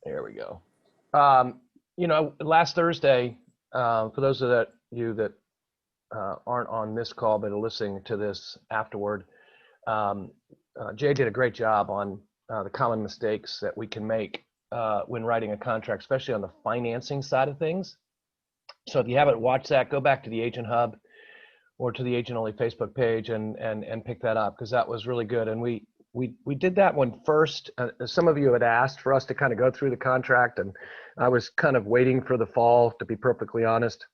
There we go. Last Thursday, for those of you that aren't on this call but are listening to this afterward, Jay did a great job on the common mistakes that we can make when writing a contract, especially on the financing side of things. So if you haven't watched that, go back to the Agent Hub or to the Agent Only Facebook page and pick that up, because that was really good. And we did that one first. Some of you had asked for us to kind of go through the contract, and I was kind of waiting for the fall, to be perfectly honest.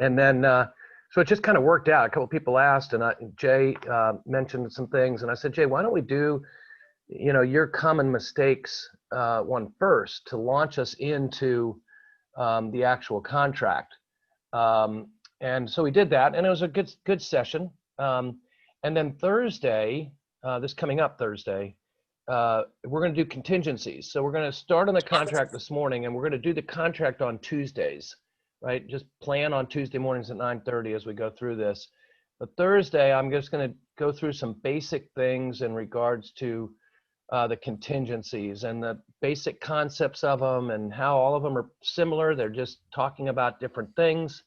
And then, so it just kind of worked out. A couple of people asked, and Jay mentioned some things, and I said, Jay, why don't we do, your common mistakes one first to launch us into the actual contract. And so we did that, and it was a good session. And then Thursday, this coming up Thursday, we're going to do contingencies. So we're going to start on the contract this morning, and we're going to do the contract on Tuesdays, right? Just plan on Tuesday mornings at 9:30 as we go through this. But Thursday, I'm just going to go through some basic things in regards to the contingencies and the basic concepts of them and how all of them are similar. They're just talking about different things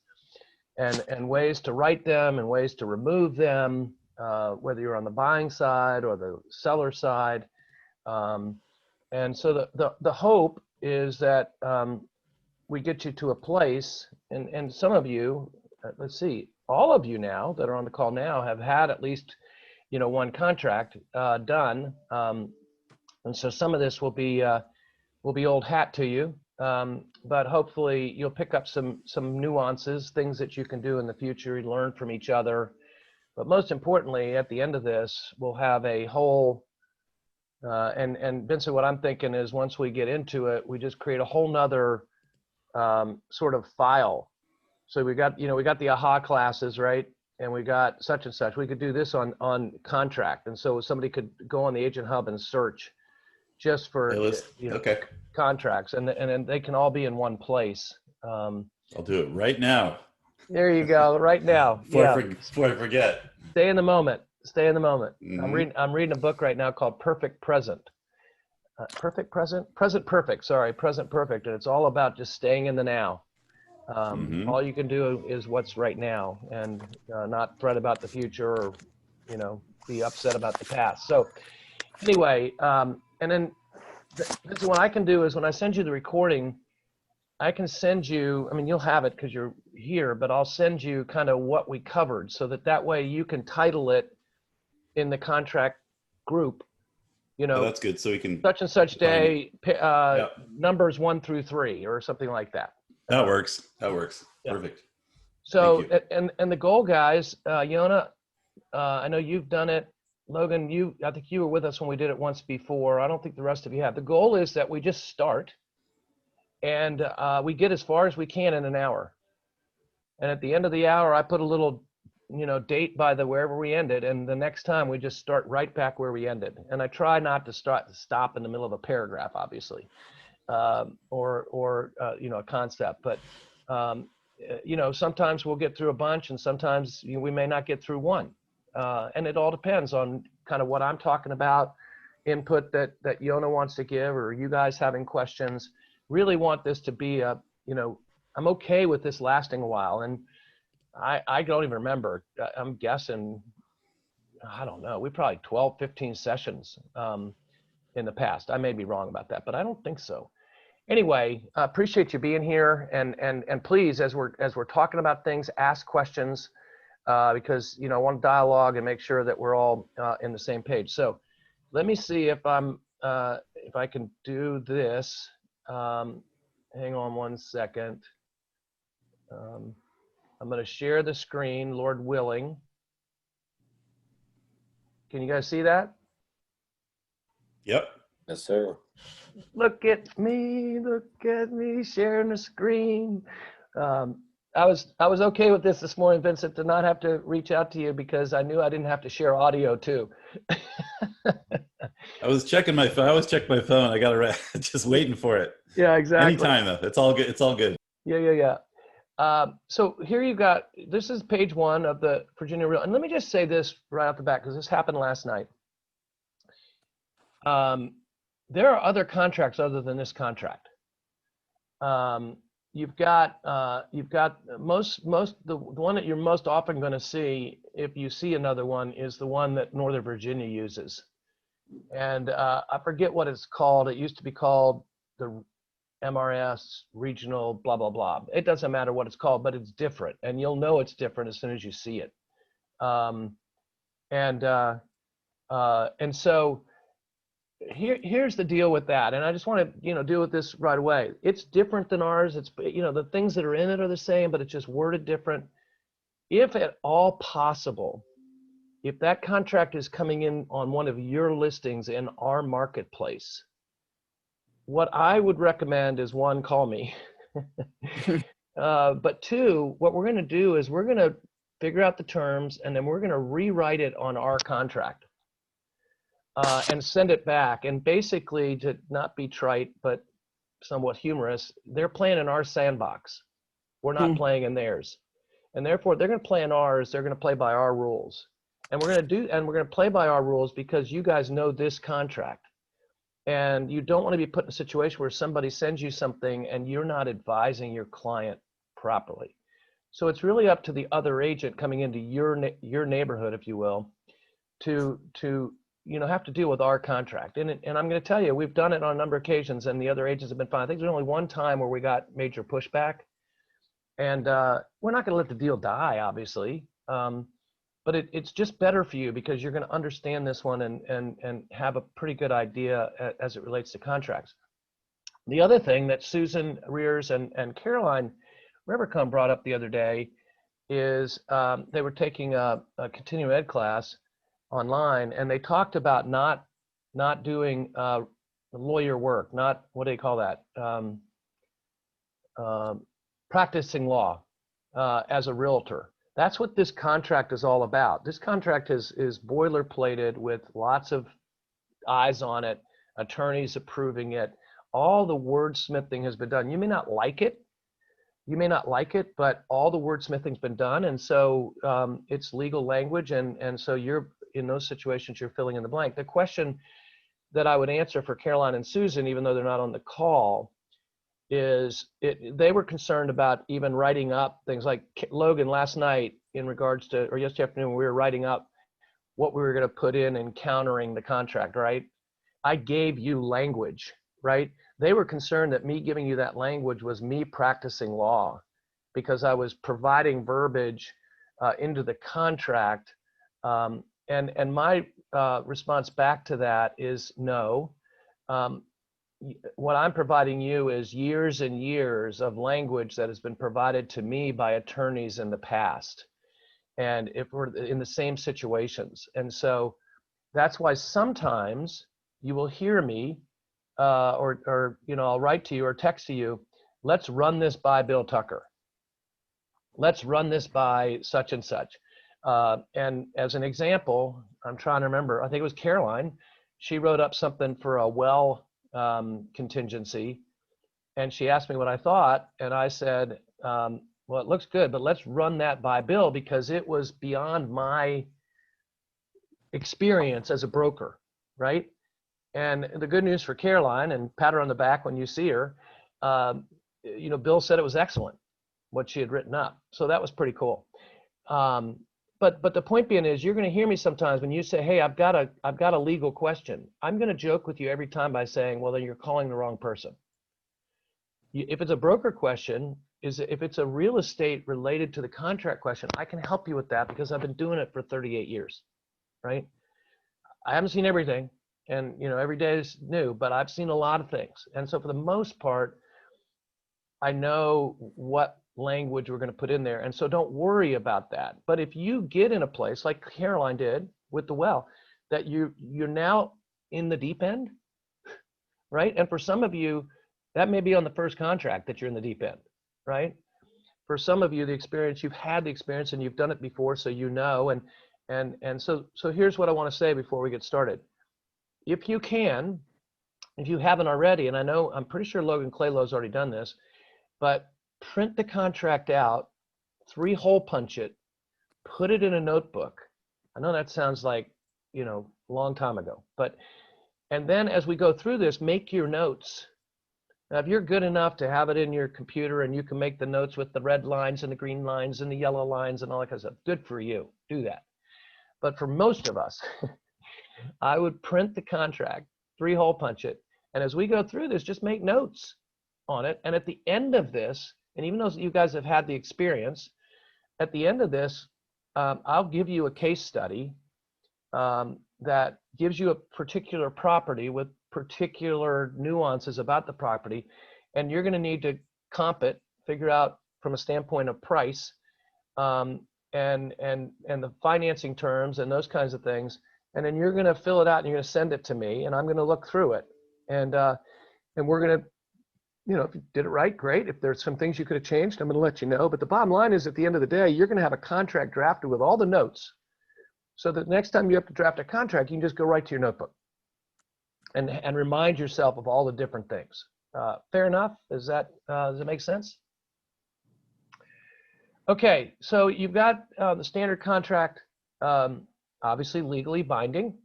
and ways to write them and ways to remove them, whether you're on the buying side or the seller side. And so the hope is that we get you to a place, and some of you, let's see, all of you now that are on the call now have had at least, one contract done. And so some of this will be old hat to you, but hopefully you'll pick up some nuances, things that you can do in the future, learn from each other. But most importantly, at the end of this, we'll have a whole, and Vincent, what I'm thinking is once we get into it, we just create a whole nother sort of file. So we got the AHA classes, right? And we got such and such. We could do this on contract. And so somebody could go on the Agent Hub and search just for okay. contracts, and then they can all be in one place. I'll do it right now. There you go, right now. Before I forget. Stay in the moment. Stay in the moment. Mm-hmm. I'm reading a book right now called Perfect Present. Present Perfect. Sorry, Present Perfect, and it's all about just staying in the now. All you can do is what's right now, and not fret about the future or be upset about the past. So anyway, and then this is what I can do is when I send you the recording, I can send you, you'll have it because you're here, but I'll send you kind of what we covered so that way you can title it in the contract group, Oh, that's good. So we can such and such day, numbers 1 through 3 or something like that. That works. Yeah. Perfect. So, and the goal, guys, Yona, I know you've done it. Logan, I think you were with us when we did it once before. I don't think the rest of you have. The goal is that we just start and we get as far as we can in an hour. And at the end of the hour, I put a little, date by wherever we ended. And the next time we just start right back where we ended. And I try not to stop in the middle of a paragraph, obviously, or a concept. But, sometimes we'll get through a bunch and sometimes we may not get through one. And it all depends on kind of what I'm talking about, input that Yona wants to give, or you guys having questions. Really want this to be I'm okay with this lasting a while. And I don't even remember. I'm guessing, I don't know, we probably 12, 15 sessions in the past. I may be wrong about that, but I don't think so. Anyway, appreciate you being here. And please, as we're talking about things, ask questions. Because I want to dialogue and make sure that we're all in the same page. So let me see if I can do this. Hang on one second. I'm going to share the screen, Lord willing. Can you guys see that? Yep. Yes, sir. Look at me sharing the screen. I was okay with this morning, Vincent, to not have to reach out to you because I knew I didn't have to share audio too. I was checking my phone. I always check my phone. I got to just waiting for it. Yeah, exactly. Anytime though. It's all good. It's all good. Yeah. So here you got, this is page 1 of the Virginia Real. And let me just say this right off the bat, because this happened last night. there are other contracts other than this contract. You've got the one that you're most often going to see, if you see another one, is the one that Northern Virginia uses. And I forget what it's called. It used to be called the MRS regional blah, blah, blah. It doesn't matter what it's called, but it's different. And you'll know it's different as soon as you see it. And so here's the deal with that. And I just want to, deal with this right away. It's different than ours. It's, the things that are in it are the same, but it's just worded different. If at all possible, if that contract is coming in on one of your listings in our marketplace, what I would recommend is, one, call me. But two, what we're going to do is we're going to figure out the terms, and then we're going to rewrite it on our contract and send it back. And basically, to not be trite, but somewhat humorous, they're playing in our sandbox. We're not playing in theirs. And therefore, they're going to play in ours. They're going to play by our rules. And we're going to play by our rules because you guys know this contract. And you don't want to be put in a situation where somebody sends you something and you're not advising your client properly. So it's really up to the other agent coming into your neighborhood, if you will, to have to deal with our contract. And I'm going to tell you, we've done it on a number of occasions, and the other agents have been fine. I think there's only one time where we got major pushback, and we're not going to let the deal die, obviously. But it's just better for you because you're going to understand this one and have a pretty good idea as it relates to contracts. The other thing that Susan Rears and Caroline Rivercombe brought up the other day is they were taking a continuing ed class online, and they talked about not doing lawyer work, not, what do they call that? Practicing law as a realtor. That's what this contract is all about. This contract is boilerplated with lots of eyes on it, attorneys approving it. All the wordsmithing has been done. You may not like it. But all the wordsmithing's been done. And so it's legal language. And so you're, in those situations, you're filling in the blank. The question that I would answer for Caroline and Susan, even though they're not on the call, is they were concerned about even writing up things like Logan last night in regards to, or yesterday afternoon, we were writing up what we were going to put in countering the contract, right? I gave you language, right? They were concerned that me giving you that language was me practicing law, because I was providing verbiage into the contract. And my response back to that is no. What I'm providing you is years and years of language that has been provided to me by attorneys in the past, and if we're in the same situations. And so that's why sometimes you will hear me or I'll write to you or text to you, let's run this by Bill Tucker. Let's run this by such and such. And as an example, I'm trying to remember, I think it was Caroline. She wrote up something for a well contingency, and she asked me what I thought, and I said, well, it looks good, but let's run that by Bill, because it was beyond my experience as a broker, right? And the good news for Caroline, and pat her on the back when you see her, Bill said it was excellent, what she had written up. So that was pretty cool. But the point being is, you're going to hear me sometimes when you say, hey, I've got a legal question. I'm going to joke with you every time by saying, well, then you're calling the wrong person. If it's a broker question, if it's a real estate related to the contract question, I can help you with that because I've been doing it for 38 years, right? I haven't seen everything, and every day is new, but I've seen a lot of things. And so for the most part, I know what language we're going to put in there. And so don't worry about that. But if you get in a place like Caroline did with the well, that you're now in the deep end, right? And for some of you, that may be on the first contract that you're in the deep end, right? For some of you, you've had the experience and you've done it before, so you know. And so here's what I want to say before we get started. If you haven't already, and I'm pretty sure Logan Claylow's already done this, but print the contract out, 3-hole punch it, put it in a notebook. I know that sounds like, a long time ago, but And then as we go through this, make your notes. Now, if you're good enough to have it in your computer and you can make the notes with the red lines and the green lines and the yellow lines and all that kind of stuff, good for you. Do that. But for most of us, I would print the contract, 3-hole punch it, and as we go through this, just make notes on it. And at the end of this, and even though you guys have had the experience, at the end of this, I'll give you a case study that gives you a particular property with particular nuances about the property, and you're going to need to comp it, figure out from a standpoint of price, and the financing terms and those kinds of things, and then you're going to fill it out and you're going to send it to me, and I'm going to look through it, and we're going to, you know, if you did it right, great. If there's some things you could have changed, I'm going to let you know. But the bottom line is, at the end of the day, you're going to have a contract drafted with all the notes, so that next time you have to draft a contract, you can just go right to your notebook and remind yourself of all the different things. Fair enough? Does that make sense? Okay, so you've got the standard contract, obviously legally binding.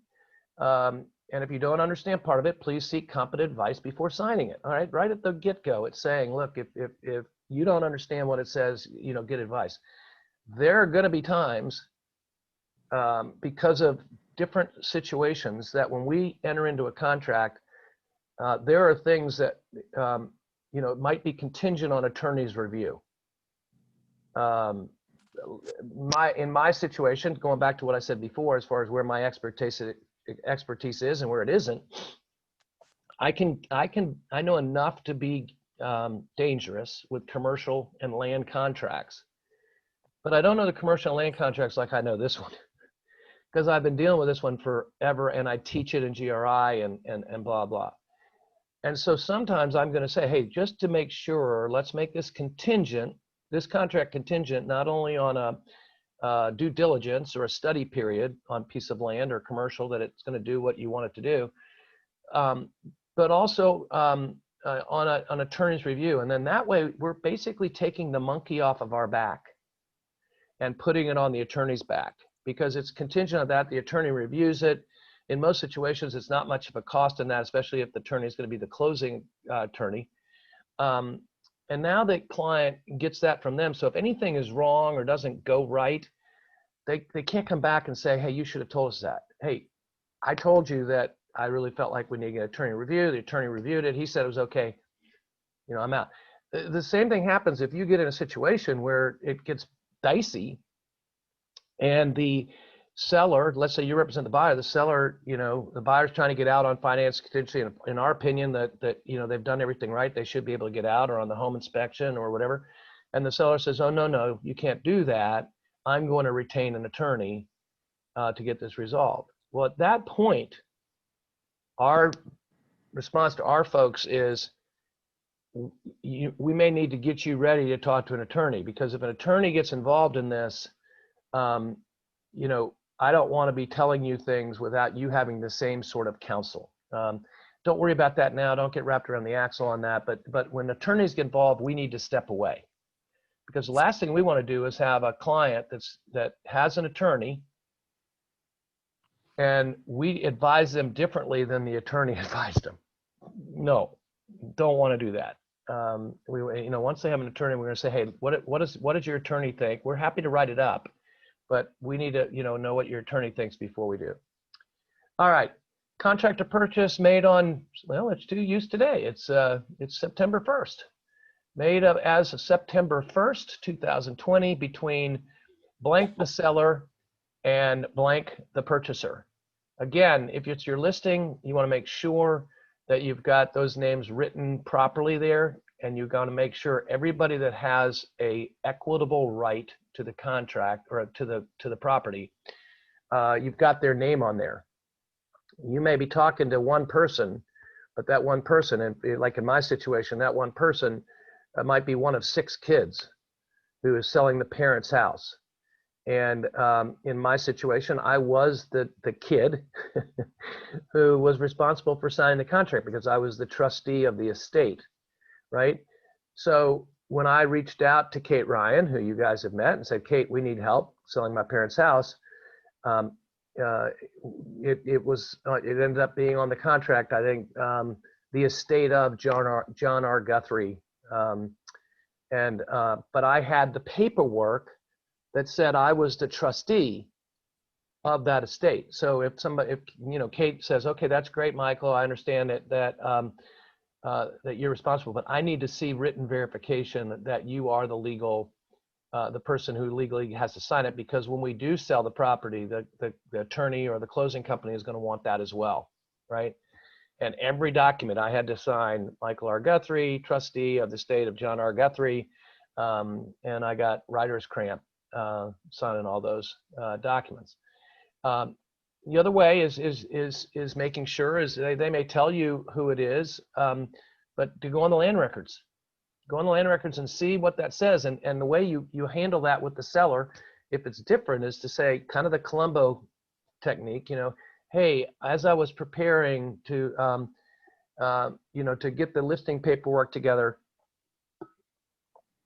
And if you don't understand part of it, please seek competent advice before signing it. All right, right at the get-go, it's saying, look, if you don't understand what it says, you know, get advice. There are going to be times, because of different situations, that when we enter into a contract, there are things that, you know, might be contingent on attorney's review. In my situation, going back to what I said before, as far as where my expertise is and where it isn't, I know enough to be dangerous with commercial and land contracts, but I don't know the commercial and land contracts like I know this one, because I've been dealing with this one forever, and I teach it in GRI and blah blah. And so sometimes I'm going to say, hey, just to make sure, let's make this contingent, this contract contingent, not only on a due diligence or a study period on piece of land or commercial that it's going to do what you want it to do, but also on an attorney's review. And then that way, we're basically taking the monkey off of our back and putting it on the attorney's back, because it's contingent on that. The attorney reviews it. In most situations, it's not much of a cost in that, especially if the attorney is going to be the closing attorney. And now the client gets that from them. So if anything is wrong or doesn't go right, they can't come back and say, hey, you should have told us that. Hey, I told you that I really felt like we need an attorney review. The attorney reviewed it. He said it was okay. You know, I'm out. The same thing happens if you get in a situation where it gets dicey and the seller, let's say you represent the buyer, the seller, you know, the buyer's trying to get out on finance contingency, and in our opinion that you know, they've done everything right, they should be able to get out, or on the home inspection or whatever, and the seller says, oh no, you can't do that, I'm going to retain an attorney to get this resolved. Well, at that point, our response to our folks is, we may need to get you ready to talk to an attorney, because if an attorney gets involved in this, you know, I don't want to be telling you things without you having the same sort of counsel. Don't worry about that now. Don't get wrapped around the axle on that. But when attorneys get involved, we need to step away, because the last thing we want to do is have a client that has an attorney, and we advise them differently than the attorney advised them. No, don't want to do that. You know, once they have an attorney, we're going to say, hey, what does your attorney think? We're happy to write it up, but we need to, you know what your attorney thinks before we do. All right, contract to purchase made on, well, it's due use today. It's September 1st. Made as of September 1st, 2020, between blank the seller and blank the purchaser. Again, if it's your listing, you want to make sure that you've got those names written properly there, and you've got to make sure everybody that has a equitable right to the contract or to the property, you've got their name on there. You may be talking to one person, but that one person, and like in my situation, that one person might be one of 6 kids who is selling the parents' house. And in my situation, I was the kid who was responsible for signing the contract, because I was the trustee of the estate, right? So when I reached out to Kate Ryan, who you guys have met, and said, Kate, we need help selling my parents' house, it ended up being on the contract, I think, the estate of John R. Guthrie. But I had the paperwork that said I was the trustee of that estate. So if Kate says, okay, that's great, Michael, I understand that you're responsible, but I need to see written verification that you are the person who legally has to sign it, because when we do sell the property, the attorney or the closing company is going to want that as well, right? And every document I had to sign, Michael R. Guthrie, trustee of the estate of John R. Guthrie, and I got writer's cramp signing all those documents. The other way is making sure is they may tell you who it is, but to go on the land records. Go on the land records and see what that says. And the way you handle that with the seller, if it's different, is to say kind of the Columbo technique, hey, as I was preparing to, to get the listing paperwork together,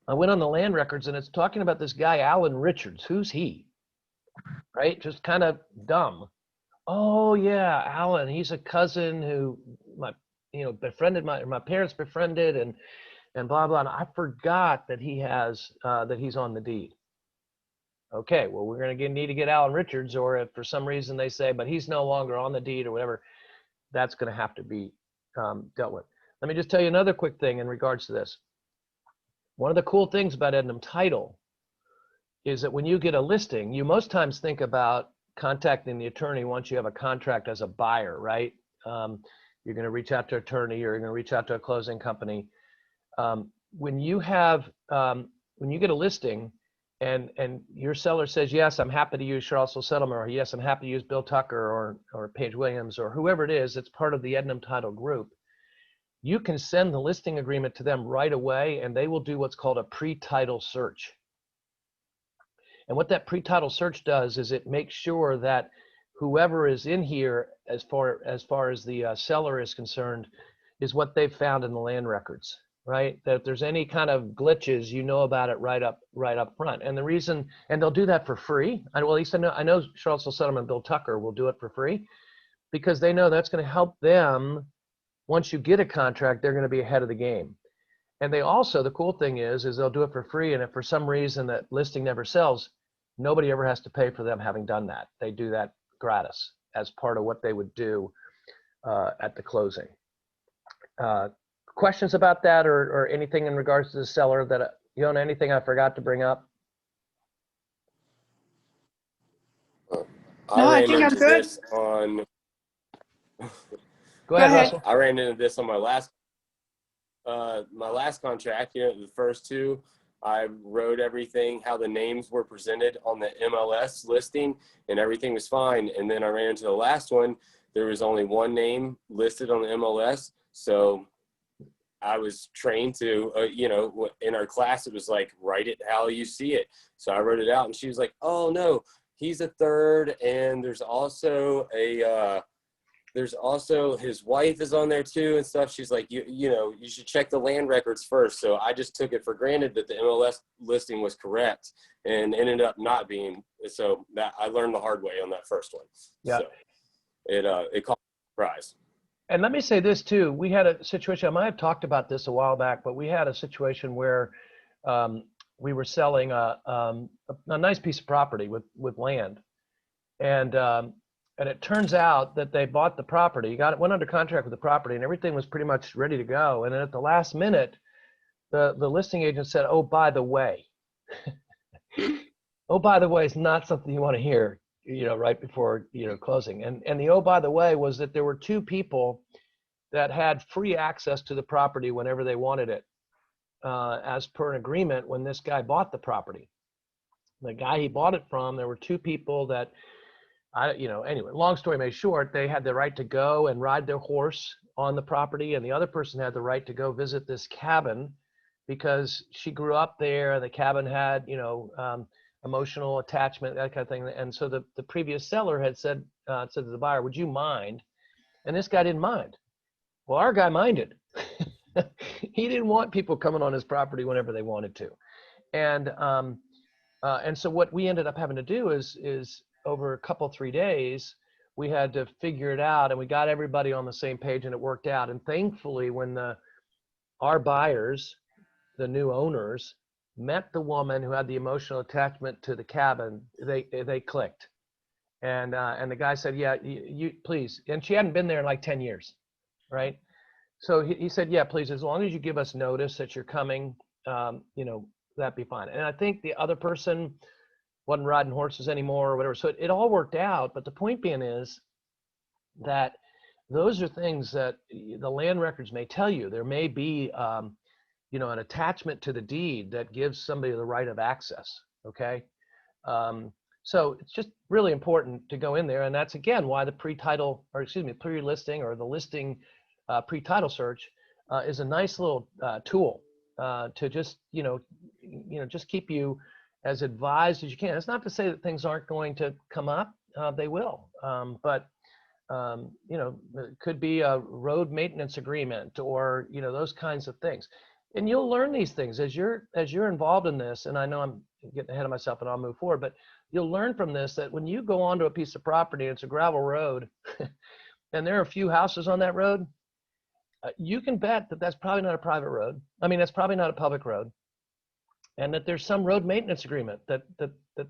I went on the land records and it's talking about this guy, Alan Richards. Who's he? Right? Just kind of dumb. Oh yeah, Alan, he's a cousin who befriended my parents befriended and blah, blah. And I forgot that he's on the deed. Okay, well, we're going to need to get Alan Richards, or if for some reason they say, but he's no longer on the deed or whatever, that's going to have to be dealt with. Let me just tell you another quick thing in regards to this. One of the cool things about Ednam Title is that when you get a listing, you most times think about contacting the attorney once you have a contract as a buyer, right? You're going to reach out to an attorney, you're going to reach out to a closing company. When you get a listing and your seller says, yes, I'm happy to use Charlottesville Settlement, or yes, I'm happy to use Bill Tucker or Paige Williams or whoever it is that's part of the Ednam Title group, you can send the listing agreement to them right away and they will do what's called a pre-title search. And what that pre-title search does is it makes sure that whoever is in here, as far as the seller is concerned, is what they've found in the land records, right? That if there's any kind of glitches, you know about it right up front. And the reason, and they'll do that for free. Well, at least I know Charlottesville Settlement, Bill Tucker will do it for free, because they know that's going to help them. Once you get a contract, they're going to be ahead of the game. And they also, the cool thing is they'll do it for free. And if for some reason that listing never sells, nobody ever has to pay for them having done that. They do that gratis as part of what they would do at the closing. Questions about that or anything in regards to the seller that, anything I forgot to bring up? No, I think I'm good. Go ahead, Russell. I ran into this on my last contract. The first two, I wrote everything, how the names were presented on the MLS listing, and everything was fine. And then I ran into the last one. There was only one name listed on the MLS. So I was trained to, in our class, it was like, write it how you see it. So I wrote it out, and she was like, oh, no, he's a third. And there's also his wife is on there too and stuff. She's like, you should check the land records first. So I just took it for granted that the MLS listing was correct and ended up not being. So that I learned the hard way on that first one. Yeah. So it caught me by surprise. And let me say this too. We had a situation, I might have talked about this a while back, but we had a situation where we were selling a nice piece of property with land. And it turns out that they bought the property, went under contract with the property, and everything was pretty much ready to go. And then at the last minute, the listing agent said, oh, by the way. Oh, by the way, is not something you want to hear, right before, closing. And the oh, by the way was that there were two people that had free access to the property whenever they wanted it, as per an agreement when this guy bought the property. The guy he bought it from, there were two people that, anyway, long story made short, they had the right to go and ride their horse on the property, and the other person had the right to go visit this cabin because she grew up there. The cabin had, emotional attachment, that kind of thing. And so the previous seller had said to the buyer, would you mind? And this guy didn't mind. Well, our guy minded. He didn't want people coming on his property whenever they wanted to. And so what we ended up having to do is over a couple, 3 days, we had to figure it out, and we got everybody on the same page, and it worked out. And thankfully, when our buyers, the new owners, met the woman who had the emotional attachment to the cabin, they clicked. And the guy said, yeah, you please. And she hadn't been there in like 10 years, right? So he said, yeah, please, as long as you give us notice that you're coming, that'd be fine. And I think the other person wasn't riding horses anymore or whatever. So it all worked out. But the point being is that those are things that the land records may tell you. There may be, an attachment to the deed that gives somebody the right of access. Okay. So it's just really important to go in there. And that's, again, why the pre-listing or the listing pre-title search is a nice little tool to just, just keep you as advised as you can. It's not to say that things aren't going to come up. They will. But it could be a road maintenance agreement or, those kinds of things. And you'll learn these things as you're involved in this. And I know I'm getting ahead of myself and I'll move forward, but you'll learn from this that when you go onto a piece of property, it's a gravel road, and there are a few houses on that road, you can bet that that's probably not a private road. I mean, that's probably not a public road, and that there's some road maintenance agreement that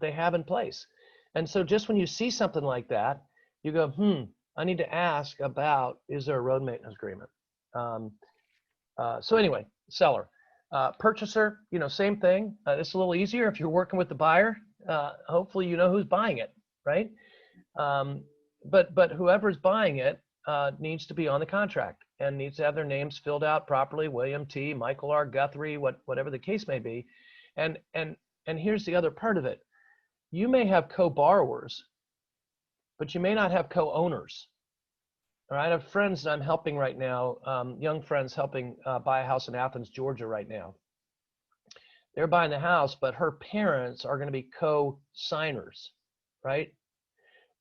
they have in place. And so just when you see something like that, you go, I need to ask about, is there a road maintenance agreement? So anyway, seller. Purchaser, same thing. It's a little easier if you're working with the buyer. Hopefully you know who's buying it, right? But whoever's buying it needs to be on the contract and needs to have their names filled out properly. William T., Michael R. Guthrie, whatever the case may be. And here's the other part of it. You may have co-borrowers, but you may not have co-owners. All right, I have friends that I'm helping right now, young friends helping buy a house in Athens, Georgia right now. They're buying the house, but her parents are going to be co-signers, right?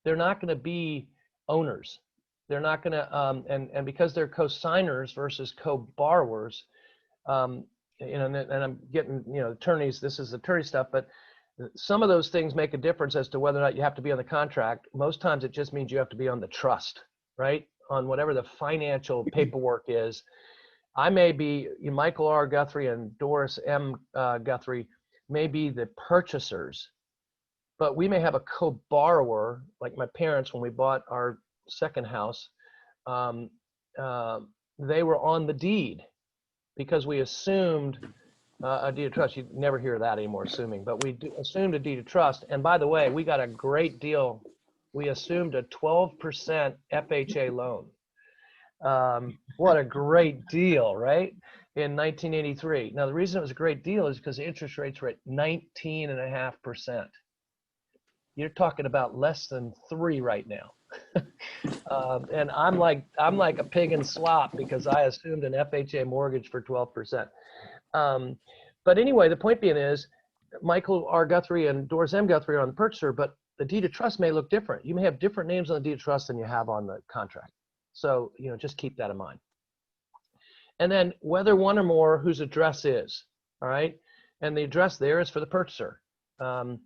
They're not going to be owners. They're not going to, and because they're co-signers versus co-borrowers, and I'm getting, attorneys, this is attorney stuff, but some of those things make a difference as to whether or not you have to be on the contract. Most times it just means you have to be on the trust, right? On whatever the financial paperwork is. I may be, Michael R. Guthrie and Doris M. Guthrie may be the purchasers, but we may have a co-borrower, like my parents when we bought our second house. They were on the deed because we assumed a deed of trust. You never hear that anymore, assuming, but we assumed a deed of trust. And by the way, we got a great deal. We assumed a 12% FHA loan. What a great deal, right? In 1983. Now, the reason it was a great deal is because the interest rates were at 19.5%. You're talking about less than 3 right now. And I'm like a pig in slop because I assumed an FHA mortgage for 12%. But anyway, the point being is Michael R. Guthrie and Doris M. Guthrie are on the purchaser, but the deed of trust may look different. You may have different names on the deed of trust than you have on the contract. So, just keep that in mind. And then whether one or more whose address is, all right? And the address there is for the purchaser. So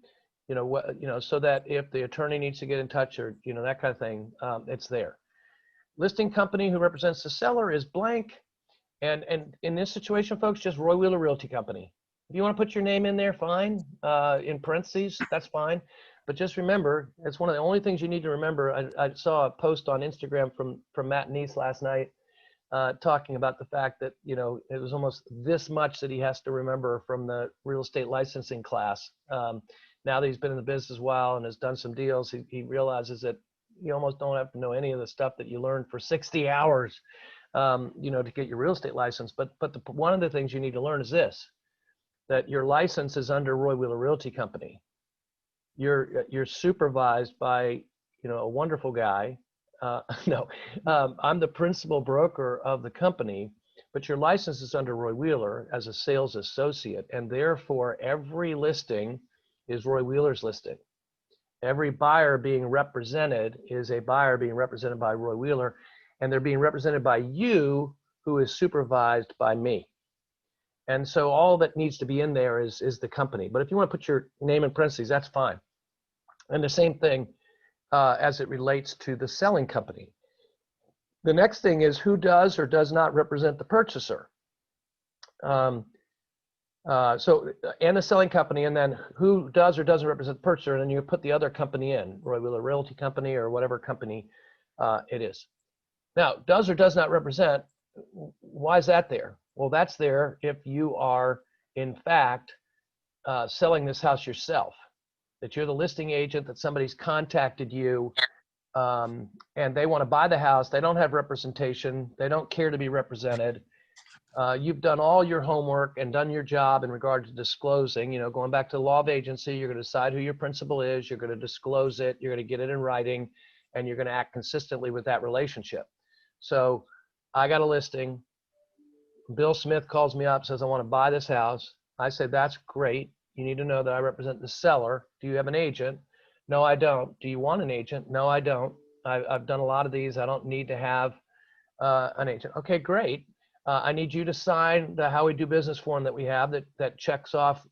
that if the attorney needs to get in touch or, that kind of thing, it's there. Listing company who represents the seller is blank. And in this situation, folks, just Roy Wheeler Realty Company. If you want to put your name in there, fine. In parentheses, that's fine. But just remember, it's one of the only things you need to remember. I saw a post on Instagram from Matt Neese last night talking about the fact that, it was almost this much that he has to remember from the real estate licensing class. Now that he's been in the business a while and has done some deals, he realizes that you almost don't have to know any of the stuff that you learned for 60 hours, to get your real estate license. But one of the things you need to learn is this, that your license is under Roy Wheeler Realty Company. You're supervised by, a wonderful guy. I'm the principal broker of the company, but your license is under Roy Wheeler as a sales associate. And therefore every listing is Roy Wheeler's listing. Every buyer being represented is a buyer being represented by Roy Wheeler, and they're being represented by you, who is supervised by me. And so all that needs to be in there is the company. But if you want to put your name in parentheses, that's fine. And the same thing as it relates to the selling company. The next thing is who does or does not represent the purchaser. And the selling company, and then who does or doesn't represent the purchaser, and then you put the other company in, Roy Wheeler Realty Company or whatever company it is. Now, does or does not represent, why is that there? Well, that's there if you are, in fact, selling this house yourself, that you're the listing agent, that somebody's contacted you, and they want to buy the house. They don't have representation. They don't care to be represented. You've done all your homework and done your job in regard to disclosing, going back to the law of agency, you're going to decide who your principal is, you're going to disclose it, you're going to get it in writing, and you're going to act consistently with that relationship. So I got a listing. Bill Smith calls me up, says, I want to buy this house. I say, that's great. You need to know that I represent the seller. Do you have an agent? No, I don't. Do you want an agent? No, I don't. I've done a lot of these. I don't need to have an agent. Okay, great. I need you to sign the how we do business form that we have that checks off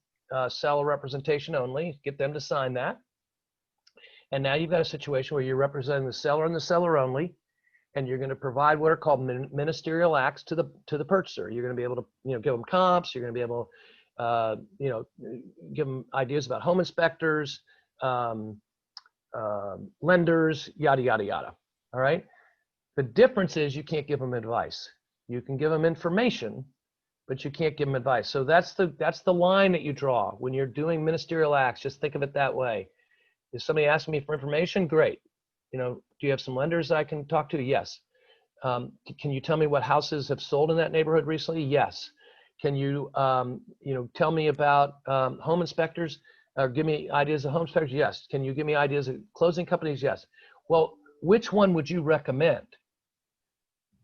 seller representation only. Get them to sign that. And now you've got a situation where you're representing the seller and the seller only, and you're going to provide what are called ministerial acts to the purchaser. You're going to be able to give them comps. You're going to be able give them ideas about home inspectors, lenders, yada yada yada. All right. The difference is you can't give them advice. You can give them information, but you can't give them advice. So that's the line that you draw when you're doing ministerial acts. Just think of it that way. If somebody asks me for information, great. Do you have some lenders I can talk to? Yes. Can you tell me what houses have sold in that neighborhood recently? Yes. Can you tell me about home inspectors or give me ideas of home inspectors? Yes. Can you give me ideas of closing companies? Yes. Well, which one would you recommend?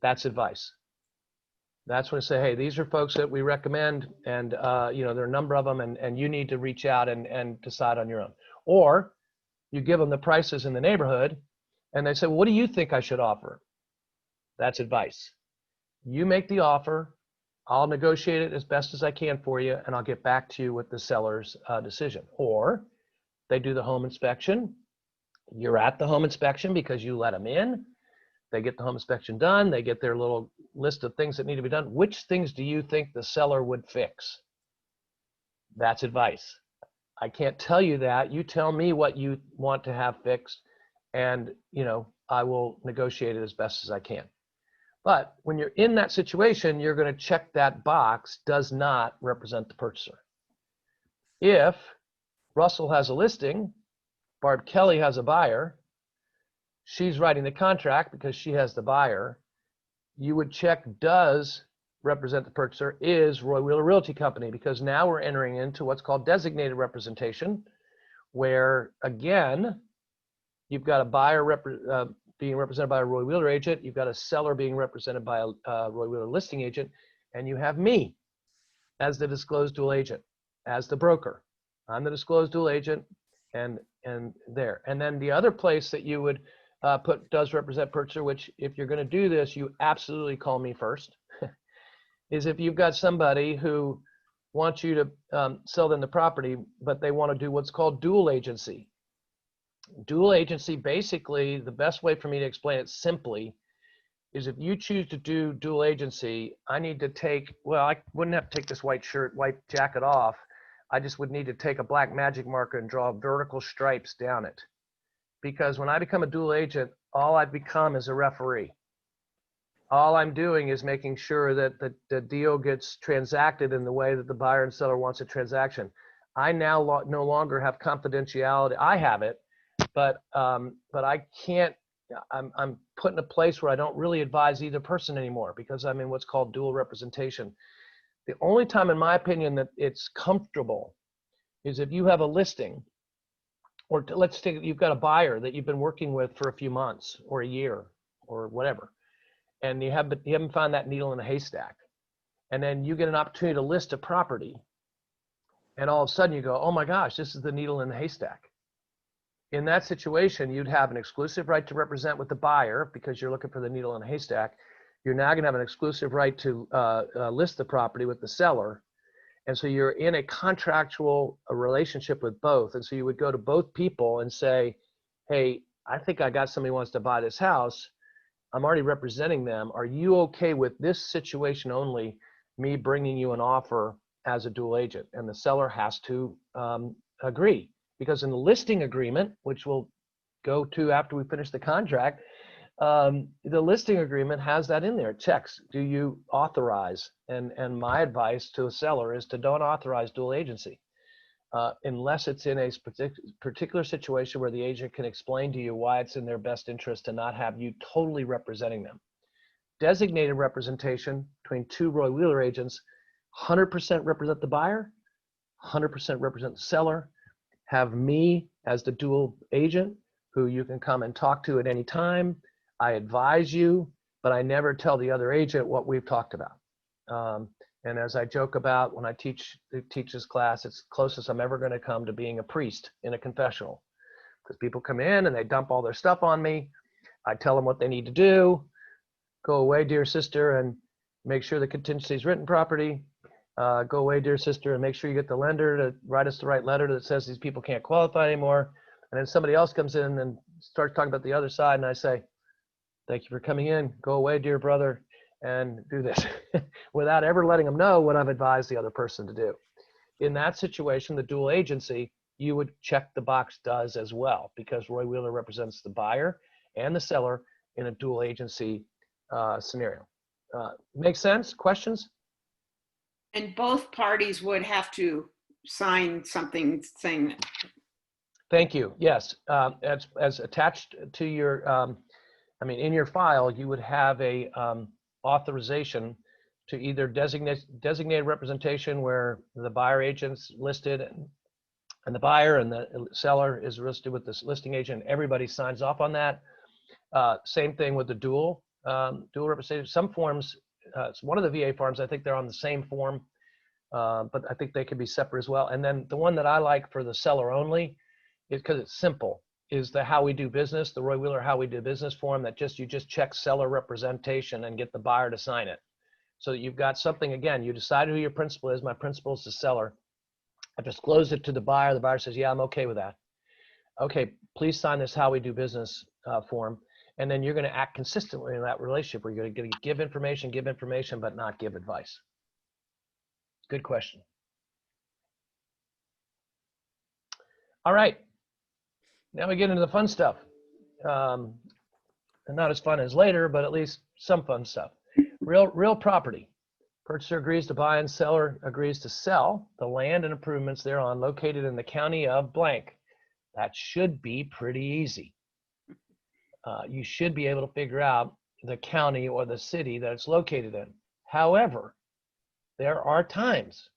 That's advice. That's when I say, hey, these are folks that we recommend, and there are a number of them, and you need to reach out and decide on your own. Or you give them the prices in the neighborhood, and they say, well, what do you think I should offer? That's advice. You make the offer. I'll negotiate it as best as I can for you, and I'll get back to you with the seller's decision. Or they do the home inspection. You're at the home inspection because you let them in. They get the home inspection done. They get their little list of things that need to be done. Which things do you think the seller would fix? That's advice. I can't tell you that. You tell me what you want to have fixed, and I will negotiate it as best as I can. But when you're in that situation, you're going to check that box, does not represent the purchaser. If Russell has a listing, Barb Kelly has a buyer, she's writing the contract because she has the buyer, you would check does represent the purchaser is Roy Wheeler Realty Company, because now we're entering into what's called designated representation, where again, you've got a buyer being represented by a Roy Wheeler agent, you've got a seller being represented by a Roy Wheeler listing agent, and you have me as the disclosed dual agent, as the broker. I'm the disclosed dual agent, and there. And then the other place that you would put does represent purchaser, which if you're going to do this, you absolutely call me first, is if you've got somebody who wants you to sell them the property, but they want to do what's called dual agency. Dual agency, basically, the best way for me to explain it simply is if you choose to do dual agency, I need to take, well, I wouldn't have to take this white jacket off. I just would need to take a black magic marker and draw vertical stripes down it. Because when I become a dual agent, all I become is a referee. All I'm doing is making sure that the deal gets transacted in the way that the buyer and seller wants a transaction. I now no longer have confidentiality. I have it, but I can't. I'm put in a place where I don't really advise either person anymore because I'm in what's called dual representation. The only time, in my opinion, that it's comfortable is if you have a listing, or let's take you've got a buyer that you've been working with for a few months or a year or whatever, and you haven't found that needle in a haystack, and then you get an opportunity to list a property, and all of a sudden you go, oh my gosh, this is the needle in the haystack. In that situation, you'd have an exclusive right to represent with the buyer because you're looking for the needle in the haystack. You're now going to have an exclusive right to list the property with the seller. And so you're in a contractual relationship with both. And so you would go to both people and say, hey, I think I got somebody who wants to buy this house. I'm already representing them. Are you okay with this situation only, me bringing you an offer as a dual agent? And the seller has to agree, because in the listing agreement, which we'll go to after we finish the contract, the listing agreement has that in there. It checks, do you authorize? And my advice to a seller is to don't authorize dual agency. Unless it's in a particular situation where the agent can explain to you why it's in their best interest to not have you totally representing them. Designated representation between two Roy Wheeler agents, 100% represent the buyer, 100% represent the seller. Have me as the dual agent who you can come and talk to at any time. I advise you, but I never tell the other agent what we've talked about. And as I joke about when I teach this class, it's closest I'm ever going to come to being a priest in a confessional, because people come in and they dump all their stuff on me. I tell them what they need to do. Go away, dear sister, and make sure the contingency is written properly. Go away, dear sister, and make sure you get the lender to write us the right letter that says these people can't qualify anymore. And then somebody else comes in and starts talking about the other side, and I say, thank you for coming in. Go away, dear brother, and do this without ever letting them know what I've advised the other person to do. In that situation, the dual agency, you would check the box does as well, because Roy Wheeler represents the buyer and the seller in a dual agency scenario. Make sense? Questions? And both parties would have to sign something saying. Thank you. Yes, as attached to your, in your file, you would have a authorization to either designated representation where the buyer agent's listed and the buyer and the seller is listed with this listing agent. Everybody signs off on that. Same thing with the dual representation. Some forms, it's one of the VA forms, I think they're on the same form, but I think they can be separate as well. And then the one that I like for the seller only is, because it's simple, is the how we do business, the Roy Wheeler how we do business form that you just check seller representation and get the buyer to sign it. So that you've got something, again, you decide who your principal is. My principal is the seller. I disclose it to the buyer. The buyer says, yeah, I'm okay with that. Okay, please sign this how we do business form. And then you're going to act consistently in that relationship where you're going to give information, but not give advice. Good question. All right. Now we get into the fun stuff. And not as fun as later, but at least some fun stuff. Real property. Purchaser agrees to buy and seller agrees to sell the land and improvements thereon located in the county of blank. That should be pretty easy. You should be able to figure out the county or the city that it's located in. However, there are times,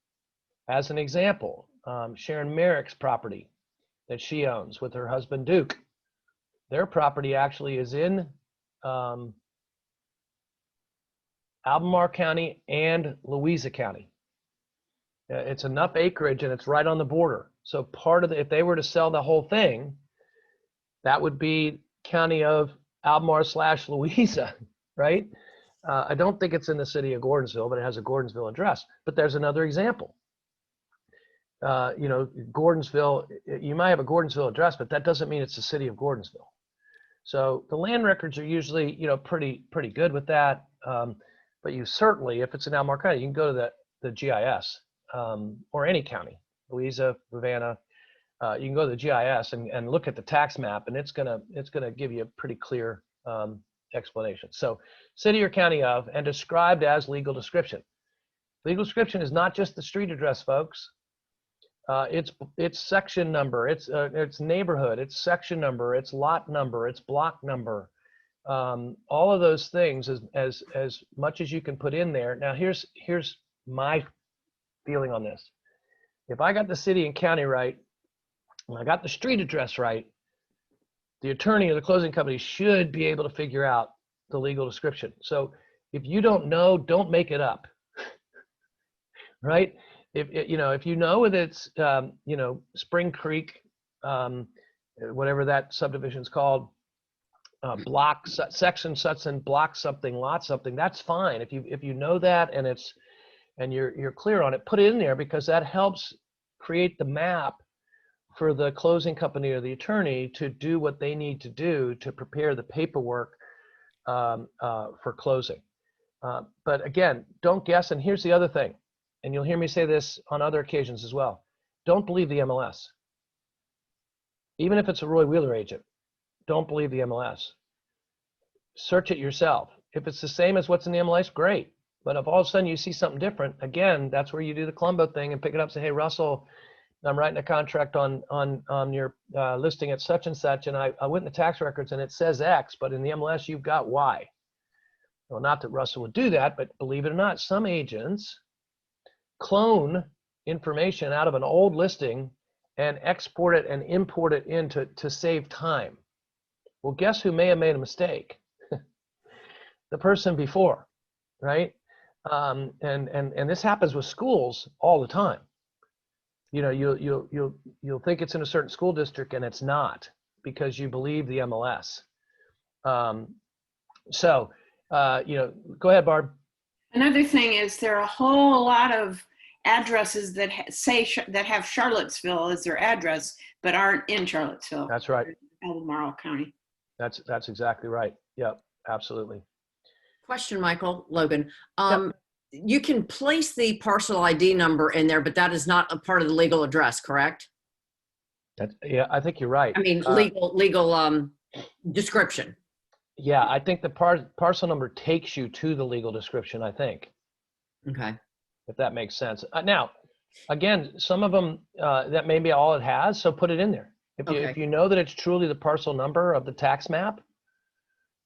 as an example, Sharon Merrick's property that she owns with her husband Duke, their property actually is in Albemarle County and Louisa County. It's enough acreage and it's right on the border. So part of if they were to sell the whole thing, that would be county of Albemarle/Louisa, right? I don't think it's in the city of Gordonsville, but it has a Gordonsville address. But there's another example. Gordonsville, you might have a Gordonsville address, but that doesn't mean it's the city of Gordonsville. So the land records are usually, pretty good with that. But you certainly, if it's in Albemarle County, you can go to the GIS or any county, Louisa, Ravenna. You can go to the GIS and look at the tax map, and it's gonna give you a pretty clear explanation. So city or county of, and described as legal description. Legal description is not just the street address, folks. It's section number, it's neighborhood, it's section number, it's lot number, it's block number. All of those things as much as you can put in there. Now here's my feeling on this. If I got the city and county right, and I got the street address right, the attorney or the closing company should be able to figure out the legal description. So if you don't know, don't make it up, right? If you know that it's Spring Creek, whatever that subdivision is called, block section such and block something, lot something, that's fine. If you know that and you're clear on it, put it in there, because that helps create the map for the closing company or the attorney to do what they need to do to prepare the paperwork for closing. But again, don't guess. And here's the other thing, and you'll hear me say this on other occasions as well. Don't believe the MLS. Even if it's a Roy Wheeler agent, don't believe the MLS. Search it yourself. If it's the same as what's in the MLS, great. But if all of a sudden you see something different, again, that's where you do the Columbo thing and pick it up and say, hey, Russell, I'm writing a contract on your listing at such and such, and I went in the tax records and it says X, but in the MLS you've got Y. Well, not that Russell would do that, but believe it or not, some agents clone information out of an old listing and export it and import it in to save time. Well, guess who may have made a mistake? The person before, right? And this happens with schools all the time. You know, you'll think it's in a certain school district and it's not because you believe the MLS. You know, go ahead, Barb. Another thing is there are a whole lot of addresses that that have Charlottesville as their address, but aren't in Charlottesville. That's right. Albemarle County. That's exactly right. Yep, absolutely. Question, Michael, Logan. You can place the parcel ID number in there, but that is not a part of the legal address, correct? Yeah, I think you're right. I mean, legal description. Yeah, I think the parcel number takes you to the legal description, I think, Okay. if that makes sense. Now, again, some of them, that may be all it has, so put it in there. If you know that it's truly the parcel number of the tax map,